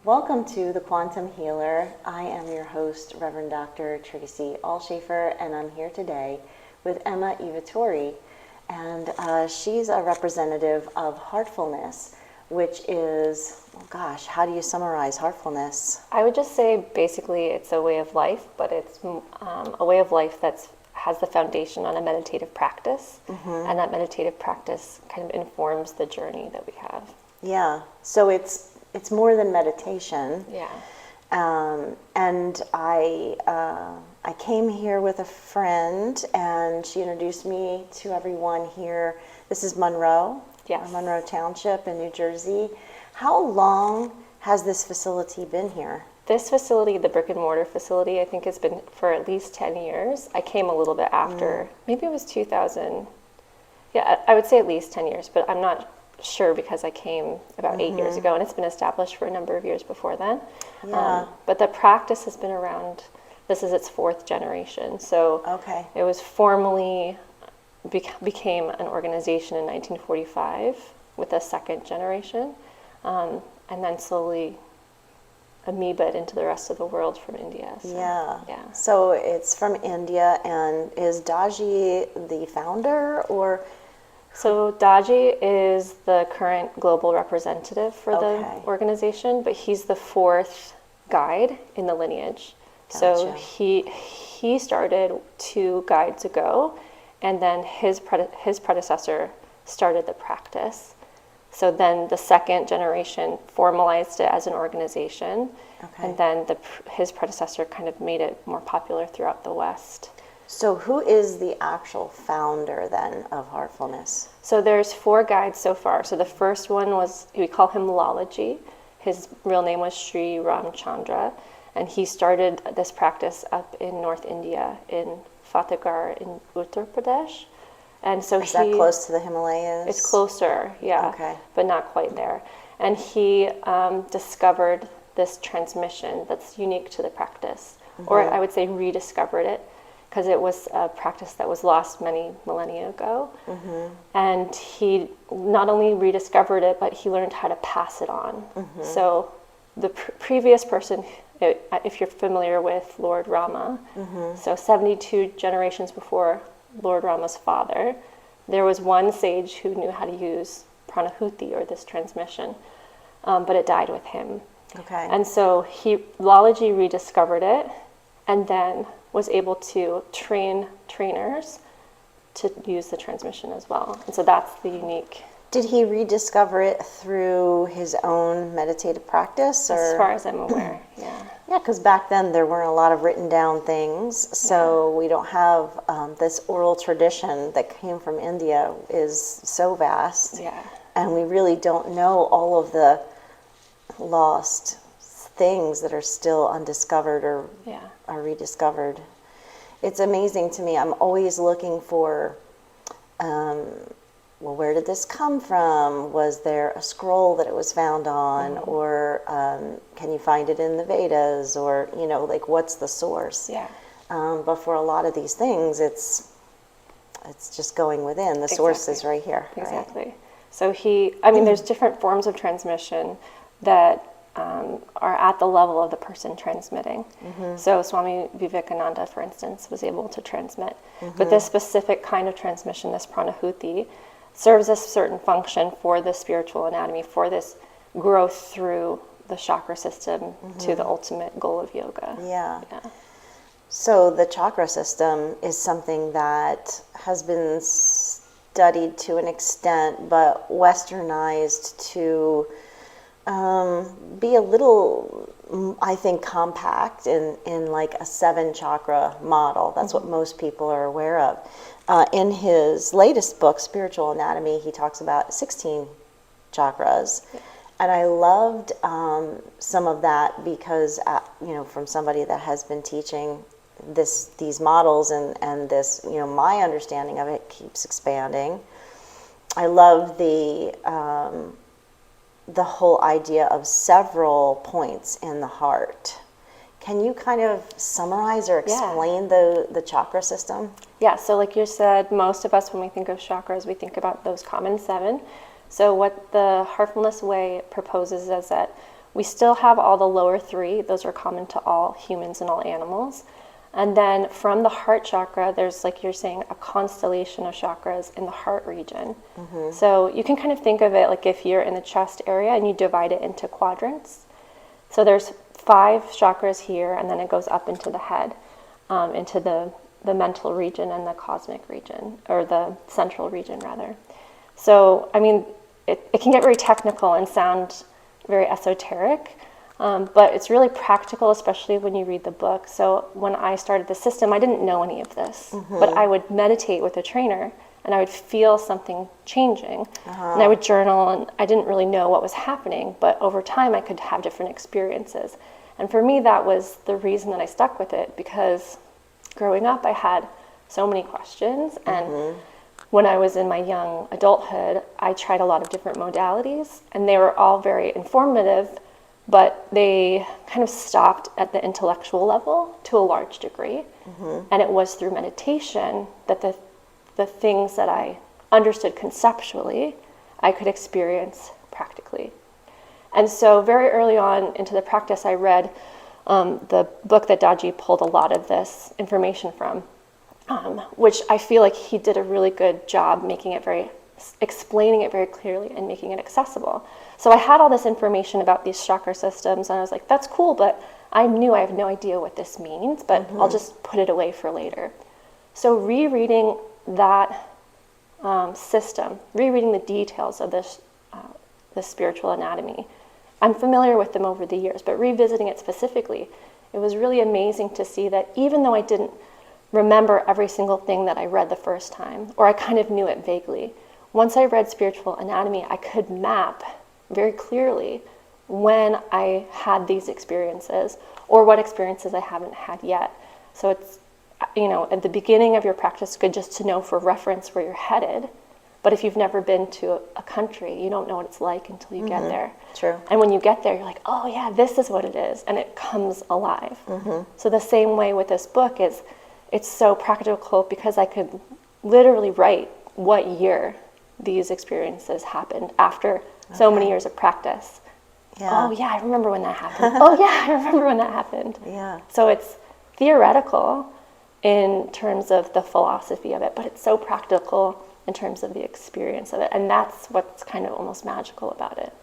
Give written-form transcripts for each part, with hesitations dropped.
Welcome to The Quantum Healer. I am your host, Reverend Dr. Tracey Allshafer, and I'm here today with Emma Ivaturi. And she's a representative of Heartfulness, which is, oh gosh, how do you summarize Heartfulness? I would just say basically it's a way of life, but it's a way of life that has the foundation on a meditative practice, and that meditative practice kind of informs the journey that we have. Yeah, so it's more than meditation. Yeah. And I came here with a friend, and she introduced me to everyone here. This is Monroe, Yes. Monroe Township in New Jersey. How long has this facility been here? This facility, the brick and mortar facility, I think has been for at least 10 years. I came a little bit after, maybe it was 2000. Yeah, I would say at least 10 years, but I'm not sure because I came about 8 years ago, and it's been established for a number of years before then. Yeah. But the practice has been around, this is its fourth generation. So Okay. it was formally became an organization in 1945 with a second generation, and then slowly amoebaed into the rest of the world from India. So, Yeah. So it's from India, and is Daji the founder, or? So Daji is the current global representative for the Okay. organization, but he's the fourth guide in the lineage. So Gotcha. he started 2 guides ago, and then his predecessor started the practice. So then the second generation formalized it as an organization, Okay. and then his predecessor kind of made it more popular throughout the West. So who is the actual founder then of Heartfulness? So there's 4 guides so far. So the first one was, we call him Lalaji. His real name was Sri Ramchandra, and he started this practice up in North India, in Fatehgarh in Uttar Pradesh. And so Is that close to the Himalayas? It's closer, yeah, Okay. but not quite there. And he discovered this transmission that's unique to the practice, or I would say rediscovered it, because it was a practice that was lost many millennia ago. And he not only rediscovered it, but he learned how to pass it on. So the previous person, if you're familiar with Lord Rama, so 72 generations before Lord Rama's father, there was one sage who knew how to use pranahuti, or this transmission, but it died with him. Okay. And so Lalaji rediscovered it, and then was able to train trainers to use the transmission as well. And so that's the unique. Did he rediscover it through his own meditative practice? Or? As far as I'm aware, yeah. Yeah, because back then there weren't a lot of written down things, so we don't have this oral tradition that came from India is so vast. Yeah. And we really don't know all of the lost things that are still undiscovered or Yeah. are rediscovered. It's amazing to me. I'm always looking for, well, where did this come from? Was there a scroll that it was found on? Or can you find it in the Vedas? Or, like, what's the source? Yeah. But for a lot of these things, it's just going within. The source is right here. Right? Exactly. So there's different forms of transmission that are at the level of the person transmitting. So Swami Vivekananda, for instance, was able to transmit. But this specific kind of transmission, this pranahuti, serves a certain function for the spiritual anatomy, for this growth through the chakra system to the ultimate goal of yoga. Yeah. So the chakra system is something that has been studied to an extent, but westernized to be a little, I think, compact in like a 7 chakra model. That's what most people are aware of. In his latest book, Spiritual Anatomy, he talks about 16 chakras. And I loved some of that because, from somebody that has been teaching these models and this, my understanding of it keeps expanding. I love the whole idea of several points in the heart. Can you kind of summarize or explain the chakra system? Yeah, so like you said, most of us, when we think of chakras, we think about those common 7. So what the Heartfulness Way proposes is that We still have all the lower three. Those are common to all humans and all animals. And then from the heart chakra, there's, like you're saying, a constellation of chakras in the heart region. So you can kind of think of it like if you're in the chest area and you divide it into quadrants. So there's 5 chakras here, and then it goes up into the head, into the mental region and the cosmic region, or the central region, rather. So, I mean, it can get very technical and sound very esoteric, but it's really practical, especially when you read the book. So when I started the system, I didn't know any of this, but I would meditate with a trainer, and I would feel something changing, and I would journal, and I didn't really know what was happening, but over time I could have different experiences. And for me, that was the reason that I stuck with it, because growing up, I had so many questions, and when I was in my young adulthood, I tried a lot of different modalities, and they were all very informative, but they kind of stopped at the intellectual level to a large degree. And it was through meditation that the things that I understood conceptually, I could experience practically. And so very early on into the practice, I read the book that Daji pulled a lot of this information from, which I feel like he did a really good job explaining it very clearly and making it accessible. So I had all this information about these chakra systems, and I was like, that's cool, but I knew I have no idea what this means, but I'll just put it away for later. So rereading that system, rereading the details of this the spiritual anatomy, I'm familiar with them over the years, but revisiting it specifically, it was really amazing to see that even though I didn't remember every single thing that I read the first time, or I kind of knew it vaguely, once I read spiritual anatomy, I could map very clearly when I had these experiences, or what experiences I haven't had yet. So it's, at the beginning of your practice, good just to know for reference where you're headed. But if you've never been to a country, you don't know what it's like until you get there. True. And when you get there, you're like, oh yeah, this is what it is. And it comes alive. So the same way with this book is, it's so practical because I could literally write what year these experiences happened after so many years of practice. Yeah. Oh yeah, I remember when that happened. Oh yeah, I remember when that happened. Yeah. So it's theoretical in terms of the philosophy of it, but it's so practical in terms of the experience of it. And that's what's kind of almost magical about it.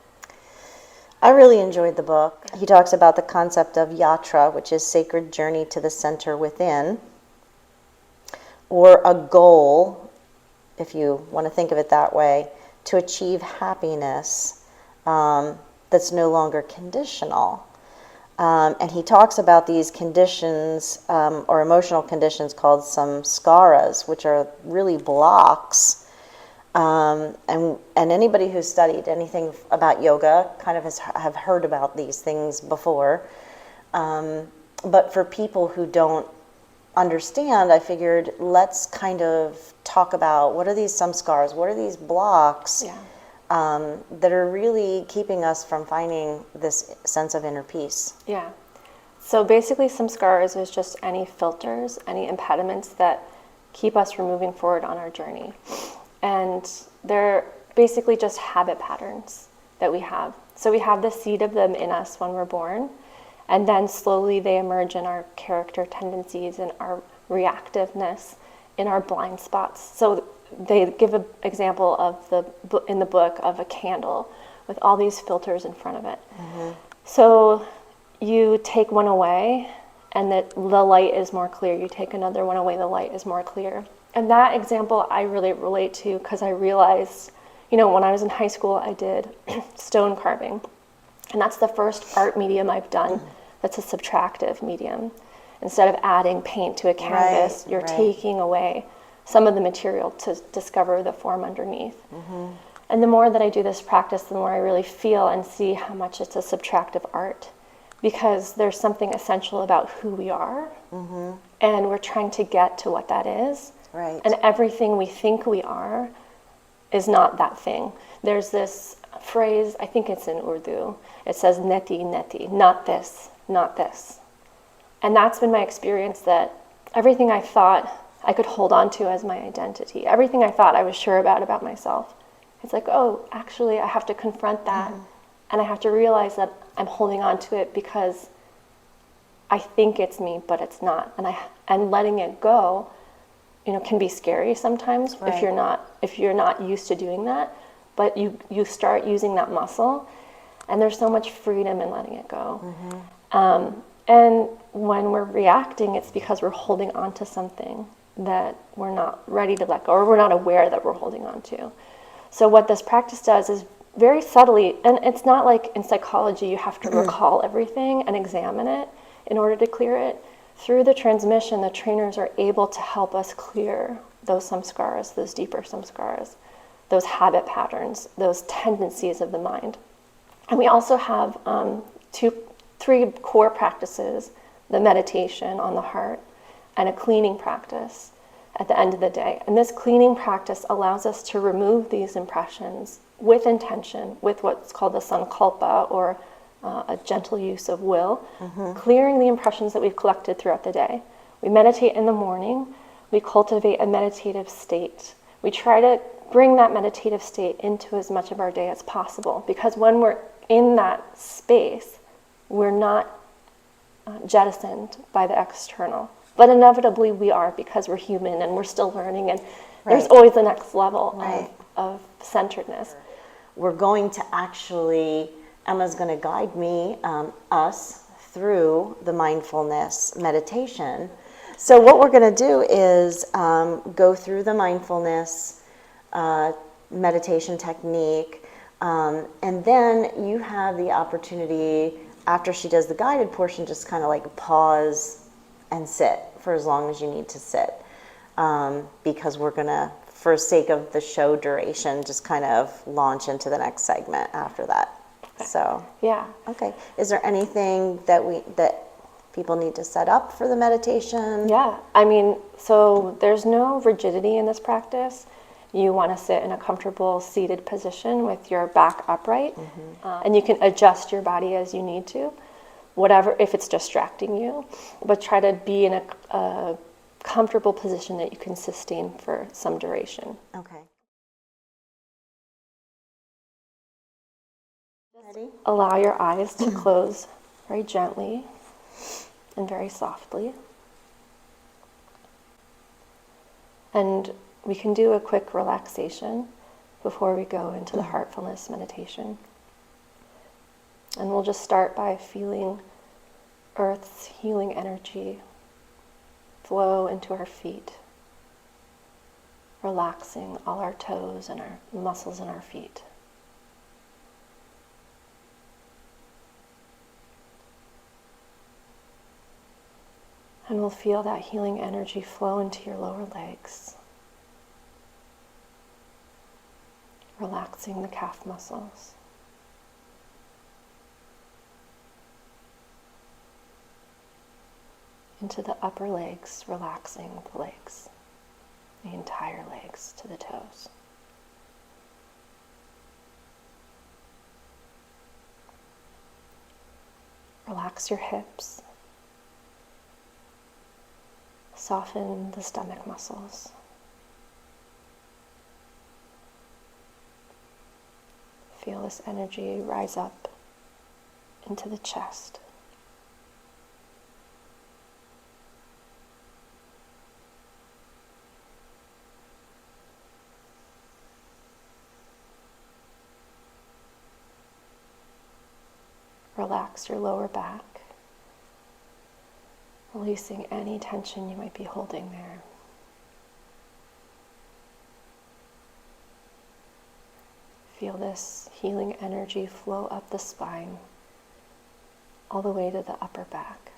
I really enjoyed the book. He talks about the concept of yatra, which is sacred journey to the center within, or a goal, if you want to think of it that way, to achieve happiness that's no longer conditional. And he talks about these conditions, or emotional conditions called samskaras, which are really blocks. And anybody who's studied anything about yoga kind of have heard about these things before. But for people who don't understand, I figured let's kind of talk about what are these samskaras, what are these blocks that are really keeping us from finding this sense of inner peace. Yeah. So basically samskaras is just any filters, any impediments that keep us from moving forward on our journey. And they're basically just habit patterns that we have. So we have the seed of them in us when we're born, and then slowly they emerge in our character tendencies and our reactiveness, in our blind spots. So they give an example of in the book of a candle with all these filters in front of it. So you take one away and the light is more clear. You take another one away, the light is more clear. And that example I really relate to because I realized, when I was in high school, I did stone carving. And that's the first art medium I've done that's a subtractive medium. Instead of adding paint to a canvas, you're taking away some of the material to discover the form underneath. And the more that I do this practice, the more I really feel and see how much it's a subtractive art, because there's something essential about who we are, and we're trying to get to what that is. And everything we think we are is not that thing. There's this phrase, I think it's in Urdu, it says neti, neti, not this, not this. And that's been my experience, that everything I thought I could hold on to as my identity, everything I thought I was sure about myself, it's like, oh, actually I have to confront that And I have to realize that I'm holding on to it because I think it's me, but it's not. And letting it go, can be scary sometimes if you're not used to doing that. But you start using that muscle, and there's so much freedom in letting it go. And when we're reacting, it's because we're holding on to something that we're not ready to let go, or we're not aware that we're holding on to. So what this practice does is very subtly, and it's not like in psychology you have to recall everything and examine it in order to clear it. Through the transmission, the trainers are able to help us clear those samskaras, those deeper samskaras, those habit patterns, those tendencies of the mind. And we also have three core practices: the meditation on the heart, and a cleaning practice at the end of the day. And this cleaning practice allows us to remove these impressions with intention, with what's called the sankalpa, or a gentle use of will, clearing the impressions that we've collected throughout the day. We meditate in the morning. We cultivate a meditative state. We try to bring that meditative state into as much of our day as possible, because when we're in that space, we're not jettisoned by the external. But inevitably we are, because we're human and we're still learning, and there's always the next level of centeredness. We're going to actually, Emma's going to guide us through the mindfulness meditation. So what we're going to do is go through the mindfulness meditation technique, and then you have the opportunity, after she does the guided portion, just kind of like pause and sit for as long as you need to sit, because we're going to, for sake of the show duration, just kind of launch into the next segment after that. So okay, is there anything that people need to set up for the meditation? So there's no rigidity in this practice. You want to sit in a comfortable seated position with your back upright, and you can adjust your body as you need to, whatever, if it's distracting you, but try to be in a comfortable position that you can sustain for some duration. Okay. Ready? Allow your eyes to close very gently and very softly. And we can do a quick relaxation before we go into the Heartfulness meditation. And we'll just start by feeling Earth's healing energy flow into our feet, relaxing all our toes and our muscles in our feet. And we'll feel that healing energy flow into your lower legs, relaxing the calf muscles. Into the upper legs, relaxing the legs, the entire legs to the toes. Relax your hips. Soften the stomach muscles. Feel this energy rise up into the chest. Relax your lower back, releasing any tension you might be holding there. Feel this healing energy flow up the spine, all the way to the upper back.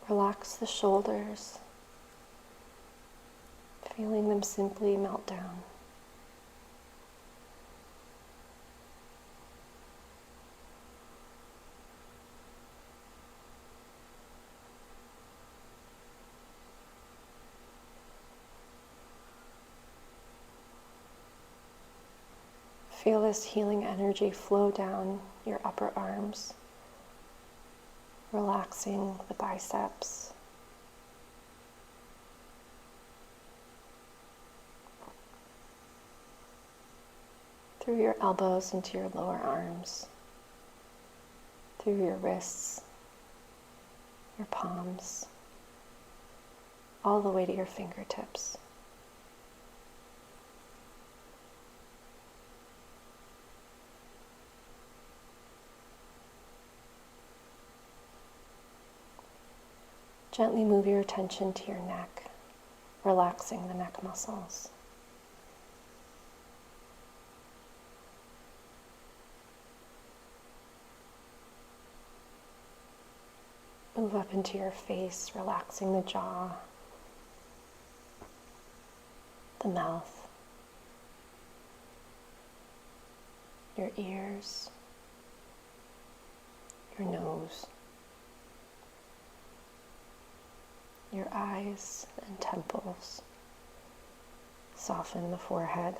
Relax the shoulders, feeling them simply melt down. Feel this healing energy flow down your upper arms, relaxing the biceps, through your elbows into your lower arms, through your wrists, your palms, all the way to your fingertips. Gently move your attention to your neck, relaxing the neck muscles. Move up into your face, relaxing the jaw, the mouth, your ears, your nose, your eyes and temples. Soften the forehead,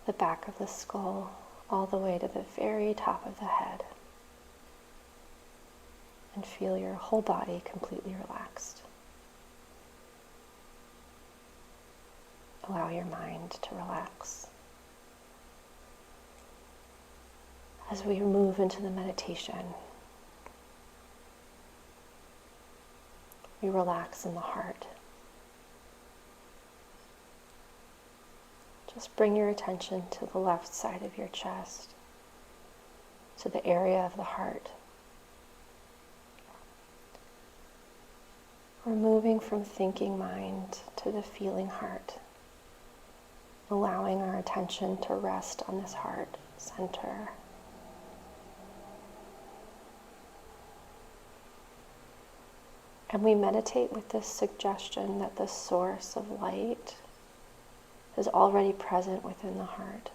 the back of the skull, all the way to the very top of the head. And feel your whole body completely relaxed. Allow your mind to relax. As we move into the meditation, we relax in the heart. Just bring your attention to the left side of your chest, to the area of the heart. We're moving from thinking mind to the feeling heart, allowing our attention to rest on this heart center. And we meditate with this suggestion that the source of light is already present within the heart.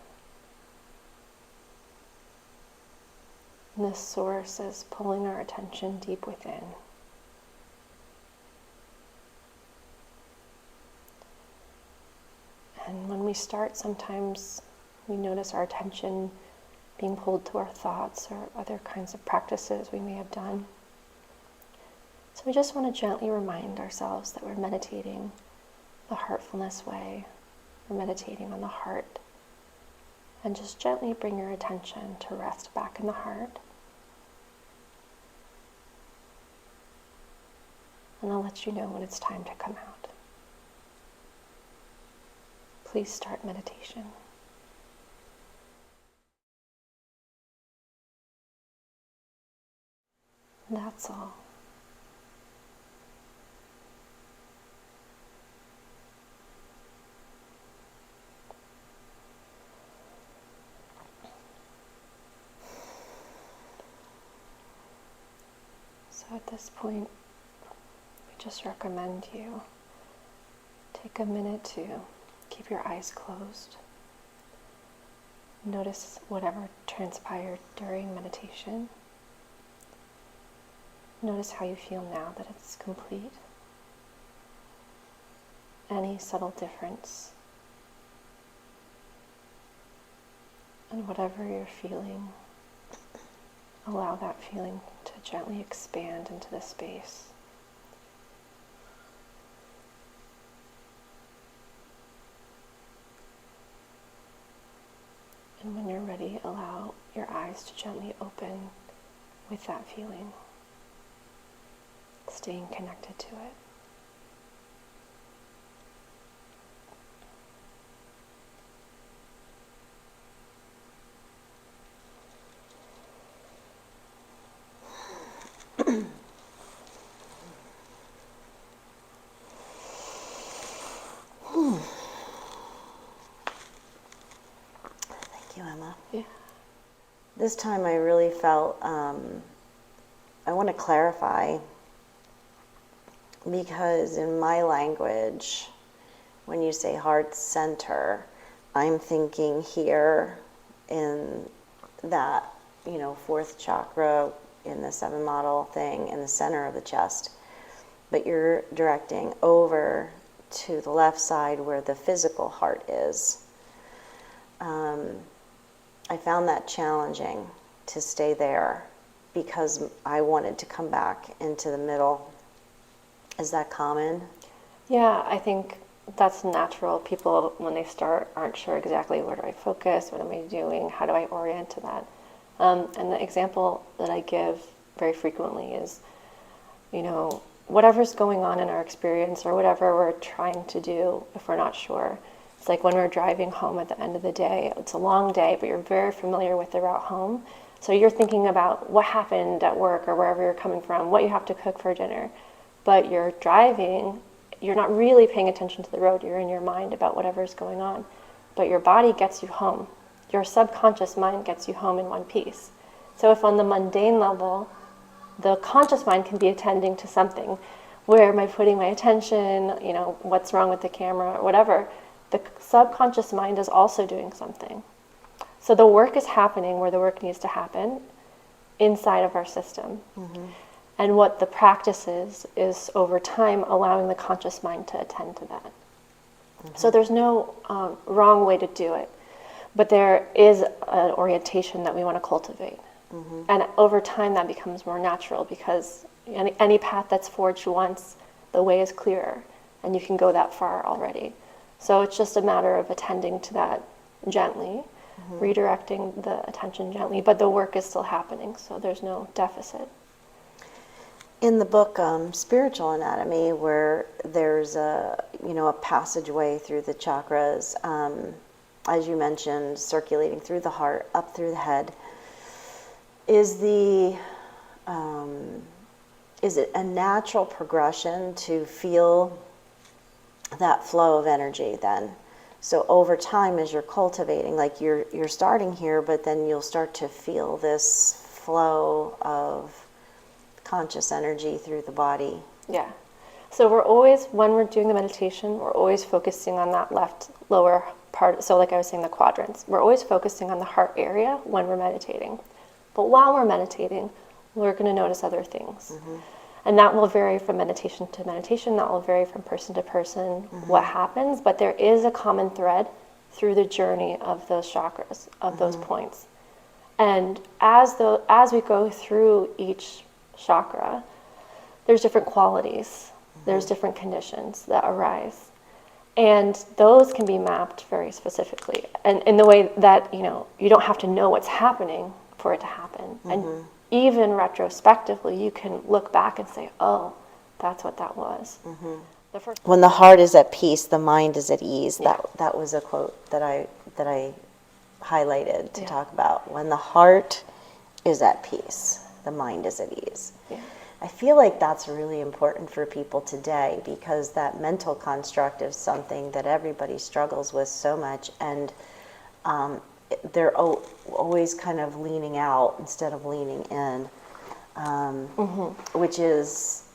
And this source is pulling our attention deep within. And when we start, sometimes we notice our attention being pulled to our thoughts or other kinds of practices we may have done. So we just want to gently remind ourselves that we're meditating the heartfulness way. We're meditating on the heart. And just gently bring your attention to rest back in the heart. And I'll let you know when it's time to come out. Please start meditation. And that's all. So at this point, we just recommend you take a minute to keep your eyes closed. Notice whatever transpired during meditation. Notice how you feel now that it's complete. Any subtle difference. And whatever you're feeling, allow that feeling to gently expand into the space. And when you're ready, allow your eyes to gently open with that feeling, staying connected to it. Thank you, Emma. Yeah. This time I really felt, I want to clarify, because in my language, when you say heart center, I'm thinking here in that, fourth chakra in the 7 model thing in the center of the chest. But you're directing over to the left side where the physical heart is. I found that challenging to stay there because I wanted to come back into the middle. Is that common? Yeah, I think that's natural. People, when they start, aren't sure exactly where do I focus, what am I doing, how do I orient to that. And the example that I give very frequently is, whatever's going on in our experience or whatever we're trying to do, if we're not sure. It's like when we're driving home at the end of the day. It's a long day, but you're very familiar with the route home. So you're thinking about what happened at work or wherever you're coming from, what you have to cook for dinner. But you're driving, you're not really paying attention to the road. You're in your mind about whatever's going on. But your body gets you home. Your subconscious mind gets you home in one piece. So if on the mundane level, the conscious mind can be attending to something, where am I putting my attention, what's wrong with the camera, or whatever, the subconscious mind is also doing something. So the work is happening where the work needs to happen inside of our system. Mm-hmm. And what the practice is over time allowing the conscious mind to attend to that. Mm-hmm. So there's no wrong way to do it, but there is an orientation that we want to cultivate. Mm-hmm. And over time that becomes more natural because any path that's forged once, the way is clearer and you can go that far already. So it's just a matter of attending to that gently, mm-hmm. redirecting the attention gently, but the work is still happening, so there's no deficit. In the book Spiritual Anatomy, where there's a passageway through the chakras, as you mentioned, circulating through the heart, up through the head, is it a natural progression to feel that flow of energy then? So over time, as you're cultivating, like you're starting here, but then you'll start to feel this flow of conscious energy through the body. Yeah. So when we're doing the meditation, we're always focusing on that left lower part. So like I was saying, the quadrants. We're always focusing on the heart area when we're meditating. But while we're meditating, we're going to notice other things. Mm-hmm. And that will vary from meditation to meditation. That will vary from person to person, mm-hmm. what happens. But there is a common thread through the journey of those chakras, of mm-hmm. those points. And as we go through each chakra, there's different qualities, mm-hmm. there's different conditions that arise, and those can be mapped very specifically, and in the way that you don't have to know what's happening for it to happen, mm-hmm. and even retrospectively you can look back and say, oh, that's what that was. Mm-hmm. When the heart is at peace, the mind is at ease. Yeah. That was a quote that I highlighted to talk about. When the heart is at peace, the mind is at ease. Yeah. I feel like that's really important for people today because that mental construct is something that everybody struggles with so much, and they're always kind of leaning out instead of leaning in, mm-hmm. which is,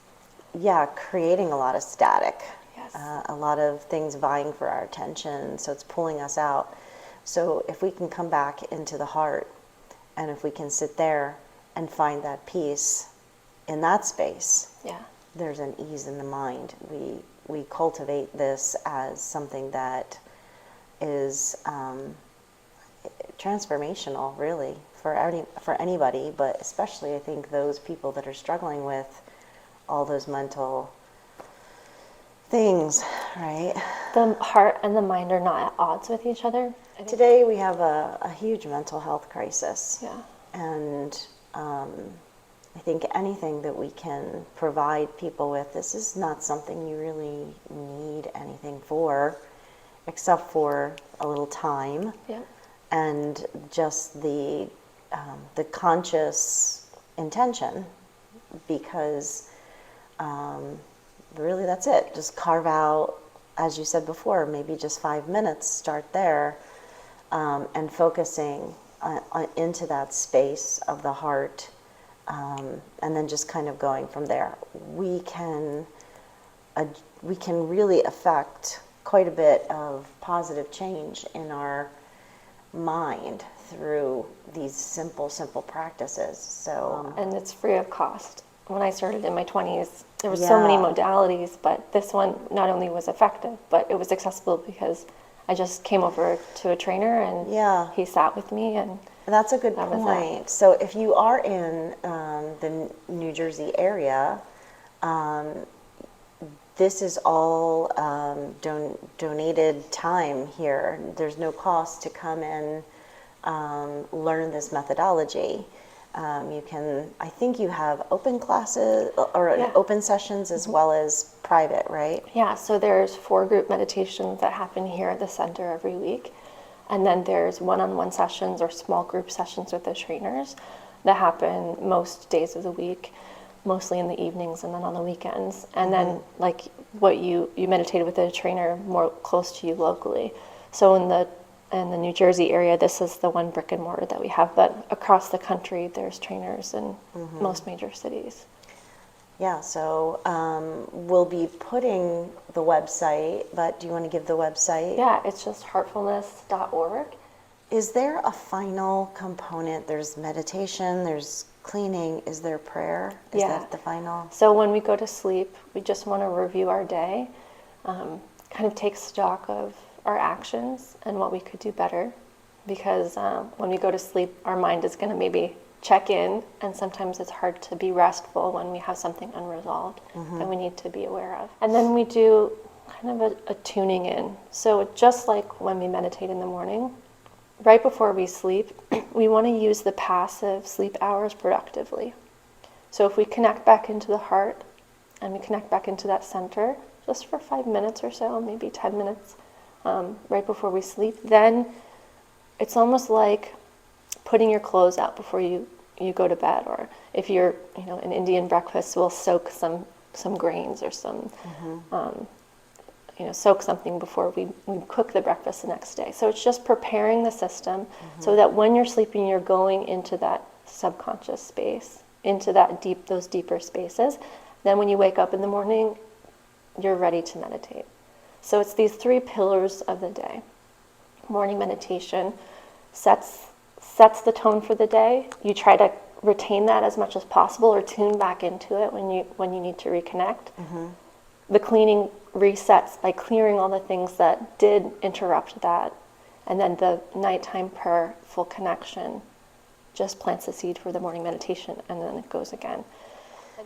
creating a lot of static. Yes. A lot of things vying for our attention, so it's pulling us out. So if we can come back into the heart, and if we can sit there and find that peace in that space, there's an ease in the mind. We cultivate this as something that is transformational, really, for anybody, but especially I think those people that are struggling with all those mental things, right? The heart and the mind are not at odds with each other. Today we have a huge mental health crisis. Yeah. And I think anything that we can provide people with, this is not something you really need anything for, except for a little time. Yeah. And just the conscious intention, because really that's it. Just carve out, as you said before, maybe just 5 minutes, start there, and focusing into that space of the heart, and then just kind of going from there. We can really affect quite a bit of positive change in our mind through these simple practices. So and it's free of cost. When I started in my 20s, there were so many modalities, but this one not only was effective, but it was accessible because I just came over to a trainer and he sat with me, and That's a good That was that. point. So if you are in the New Jersey area, this is all donated time here. There's no cost to come and learn this methodology. You can, I think you have open classes or Yeah. open sessions as well as private, right? Yeah, so there's 4 group meditations that happen here at the center every week. And then there's one-on-one sessions or small group sessions with the trainers that happen most days of the week, mostly in the evenings and then on the weekends. And then like what you meditated with a trainer more close to you locally. So in the New Jersey area, this is the one brick and mortar that we have, but across the country there's trainers in most major cities. Yeah, so we'll be putting the website, but do you want to give the website? Yeah, it's just heartfulness.org. Is there a final component? There's meditation, there's cleaning, is there prayer? Is Yeah. that the final? So when we go to sleep, we just want to review our day, kind of take stock of our actions and what we could do better. Because when we go to sleep, our mind is going to maybe check in, and sometimes it's hard to be restful when we have something unresolved that we need to be aware of. And then we do kind of a tuning in. So just like when we meditate in the morning, right before we sleep, we want to use the passive sleep hours productively. So if we connect back into the heart and we connect back into that center just for 5 minutes or so, maybe 10 minutes right before we sleep, then it's almost like putting your clothes out before you go to bed. Or if you're, an Indian breakfast, we'll soak some grains or some soak something before we cook the breakfast the next day. So it's just preparing the system so that when you're sleeping, you're going into that subconscious space, into those deeper spaces. Then when you wake up in the morning, you're ready to meditate. So it's these 3 pillars of the day. Morning meditation sets the tone for the day. You try to retain that as much as possible or tune back into it when you need to reconnect. The cleaning resets by clearing all the things that did interrupt that. And then the nighttime prayer, full connection, just plants the seed for the morning meditation, and then it goes again.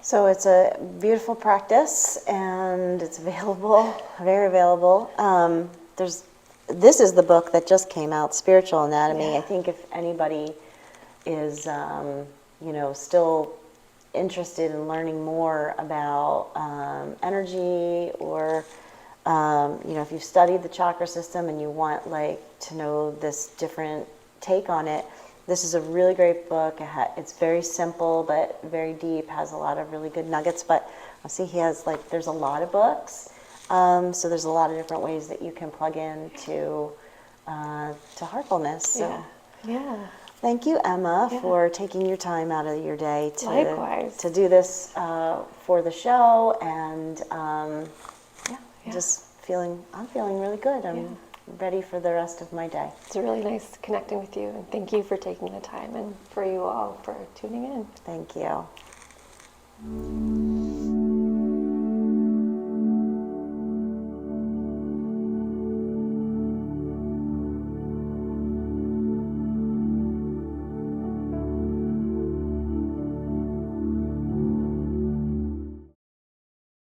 So it's a beautiful practice, and it's available, very available. This is the book that just came out, Spiritual Anatomy. Yeah. I think if anybody is, still interested in learning more about energy, or if you've studied the chakra system and you want to know this different take on it, this is a really great book. It's very simple but very deep, has a lot of really good nuggets. But I see he has there's a lot of books, so there's a lot of different ways that you can plug in to heartfulness. So. Yeah. Thank you, Emma, for taking your time out of your day Likewise. to do this for the show, and I'm feeling really good. I'm ready for the rest of my day. It's really nice connecting with you, and thank you for taking the time, and for you all for tuning in. Thank you.